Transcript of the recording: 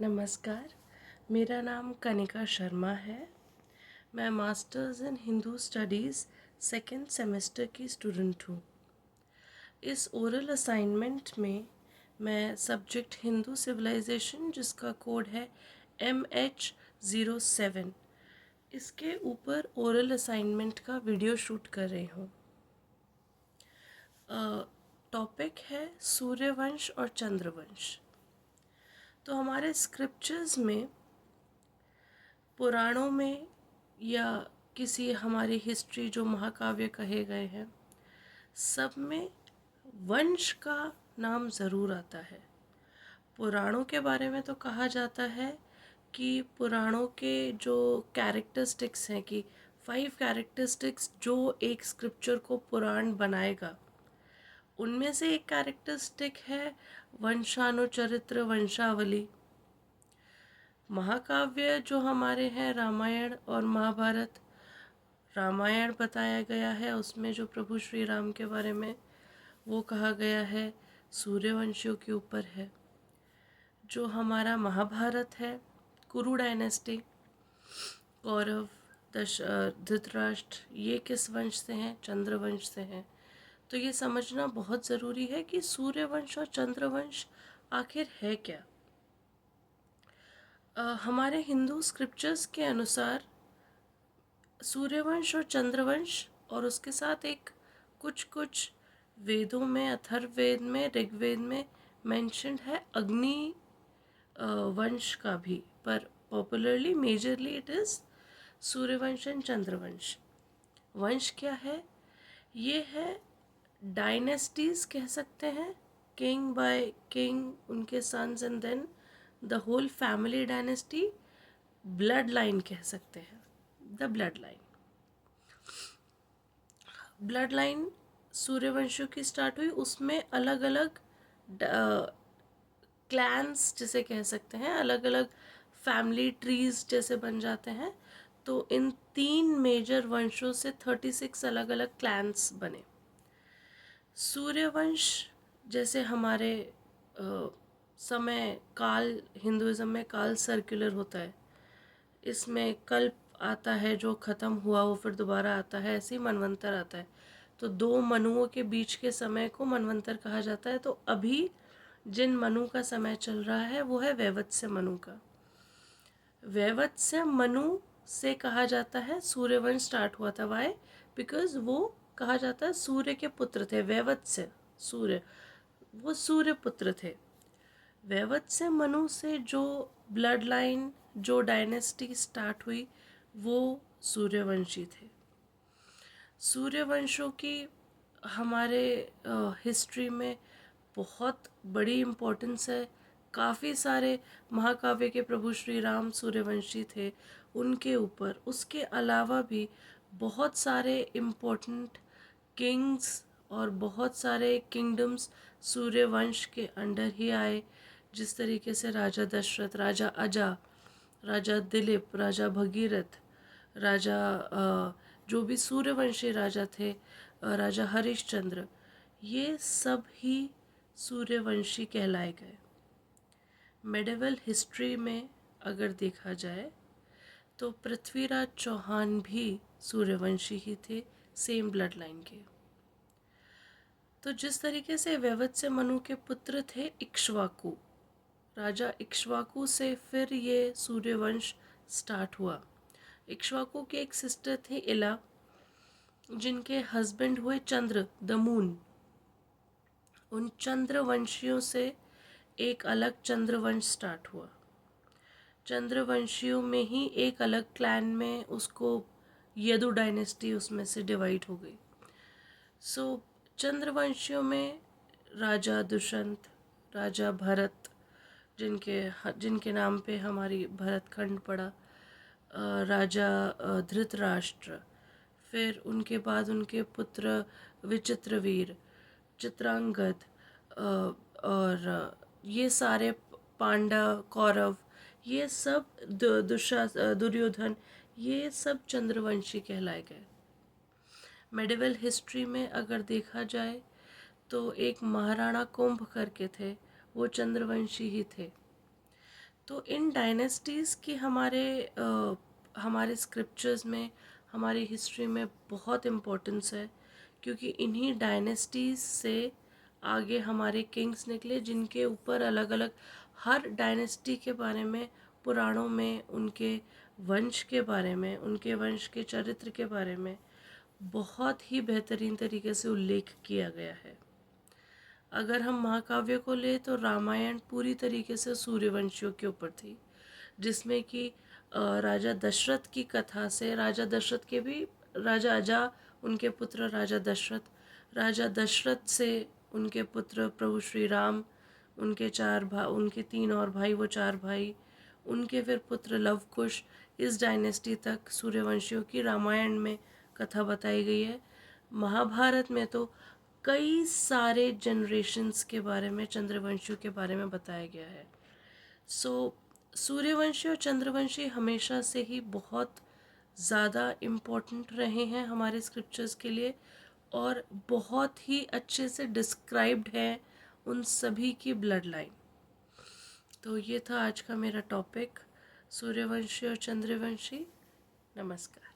नमस्कार, मेरा नाम कनिका शर्मा है। मैं masters in Hindu studies second semester की स्टूडेंट हूँ। इस ओरल असाइनमेंट में मैं सब्जेक्ट हिंदू सिविलाइजेशन, जिसका कोड है MH07, इसके ऊपर ओरल असाइनमेंट का वीडियो शूट कर रही हूँ। टॉपिक है सूर्यवंश और चंद्रवंश। तो हमारे स्क्रिप्चर्स में, पुराणों में या किसी हमारी हिस्ट्री जो महाकाव्य कहे गए हैं, सब में वंश का नाम ज़रूर आता है। पुराणों के बारे में तो कहा जाता है कि पुराणों के जो कैरेक्टरिस्टिक्स हैं, कि 5 कैरेक्टरिस्टिक्स जो एक स्क्रिप्चर को पुराण बनाएगा, उनमें से एक कैरेक्टरिस्टिक है वंशानुचरित्र, वंशावली। महाकाव्य जो हमारे हैं, रामायण और महाभारत। रामायण बताया गया है, उसमें जो प्रभु श्री राम के बारे में वो कहा गया है, सूर्यवंशियों के ऊपर है। जो हमारा महाभारत है, कुरु डायनेस्टी, कौरव, धृतराष्ट्र, ये किस वंश से हैं? चंद्रवंश से हैं। तो ये समझना बहुत ज़रूरी है कि सूर्यवंश और चंद्रवंश आखिर है क्या। हमारे हिंदू स्क्रिप्चर्स के अनुसार सूर्यवंश और चंद्रवंश, और उसके साथ एक कुछ वेदों में, अथर्ववेद में, ऋग्वेद में मेंशन्ड है अग्नि वंश का भी, पर popularly majorly it is Suryavansh and Chandravansh. वंश क्या है? ये है डायनेस्टीज कह सकते हैं, किंग बाय किंग, उनके sons, and then the whole family dynasty, blood line कह सकते हैं, the blood line. Blood line सूर्यवंशियों की स्टार्ट हुई, उसमें अलग अलग क्लैंस जिसे कह सकते हैं, अलग अलग फैमिली ट्रीज जैसे बन जाते हैं। तो इन 3 मेजर वंशों से 36 अलग अलग क्लैंस बने। सूर्यवंश जैसे हमारे समय काल, हिंदुज़म में काल सर्कुलर होता है, इसमें कल्प आता है, जो ख़त्म हुआ वो फिर दोबारा आता है, ऐसे ही मनवंतर आता है। तो 2 मनुओं के बीच के समय को मनवंतर कहा जाता है। तो अभी जिन मनु का समय चल रहा है वो है वैवत्स्य मनु का। वैवत्स्य मनु से कहा जाता है सूर्यवंश स्टार्ट हुआ था। वाई? बिकॉज वो कहा जाता है सूर्य के पुत्र थे। वैवत्स्य सूर्य, वो सूर्य पुत्र थे। वैवत्स्य मनु से जो ब्लड लाइन, जो डायनेस्टी स्टार्ट हुई, वो सूर्यवंशी थे। सूर्यवंशों की हमारे हिस्ट्री में बहुत बड़ी इम्पोर्टेंस है। काफ़ी सारे महाकाव्य के प्रभु श्री राम सूर्यवंशी थे, उनके ऊपर। उसके अलावा भी बहुत सारे इम्पोर्टेंट किंग्स और बहुत सारे किंगडम्स सूर्यवंश के अंडर ही आए। जिस तरीके से राजा दशरथ, राजा अजा, राजा दिलीप, राजा भगीरथ, राजा जो भी सूर्यवंशी राजा थे, राजा हरिश्चंद्र, ये सब ही सूर्यवंशी कहलाए गए। मेडिवल हिस्ट्री में अगर देखा जाए तो पृथ्वीराज चौहान भी सूर्यवंशी ही थे, सेम ब्लड लाइन के। तो जिस तरीके से वैवत्स्य मनु के पुत्र थे इक्ष्वाकु, राजा इक्ष्वाकु से फिर ये सूर्यवंश स्टार्ट हुआ। इक्ष्वाकु की एक सिस्टर थी इला, जिनके हस्बैंड हुए चंद्र, द मून। उन चंद्रवंशियों से एक अलग चंद्रवंश स्टार्ट हुआ। चंद्रवंशियों में ही एक अलग क्लैन में उसको यदु डायनेस्टी उसमें से डिवाइड हो गई। सो चंद्रवंशियों में राजा दुष्यंत, राजा भरत, जिनके नाम पे हमारी भरतखंड पड़ा, राजा धृतराष्ट्र, फिर उनके बाद उनके पुत्र विचित्रवीर, चित्रांगद, और ये सारे पांडव, कौरव, ये सब दुर्योधन, ये सब चंद्रवंशी कहलाए गए। मेडिवल हिस्ट्री में अगर देखा जाए तो एक महाराणा कुंभ करके थे, वो चंद्रवंशी ही थे। तो इन डायनेस्टीज़ की हमारे स्क्रिप्चर्स में, हमारी हिस्ट्री में बहुत इम्पोर्टेंस है, क्योंकि इन्हीं डायनेस्टीज़ से आगे हमारे किंग्स निकले, जिनके ऊपर अलग अलग हर डायनेस्टी के बारे में पुराणों में, उनके वंश के बारे में, उनके वंश के चरित्र के बारे में बहुत ही बेहतरीन तरीके से उल्लेख किया गया है। अगर हम महाकाव्य को लें तो रामायण पूरी तरीके से सूर्यवंशियों के ऊपर थी, जिसमें कि राजा दशरथ की कथा से, राजा दशरथ के भी, राजा अजा उनके पुत्र राजा दशरथ से उनके पुत्र प्रभु श्री राम, उनके 3 और भाई, वो 4 भाई, उनके फिर पुत्र लवकुश, इस डायनेस्टी तक सूर्यवंशियों की रामायण में कथा बताई गई है। महाभारत में तो कई सारे जनरेशन्स के बारे में, चंद्रवंशियों के बारे में बताया गया है। सो सूर्यवंशी और चंद्रवंशी हमेशा से ही बहुत ज़्यादा इम्पोर्टेंट रहे हैं हमारे स्क्रिप्चर्स के लिए, और बहुत ही अच्छे से डिस्क्राइब्ड है उन सभी की ब्लड लाइन। तो ये था आज का मेरा टॉपिक, सूर्यवंशी और चंद्रवंशी। नमस्कार।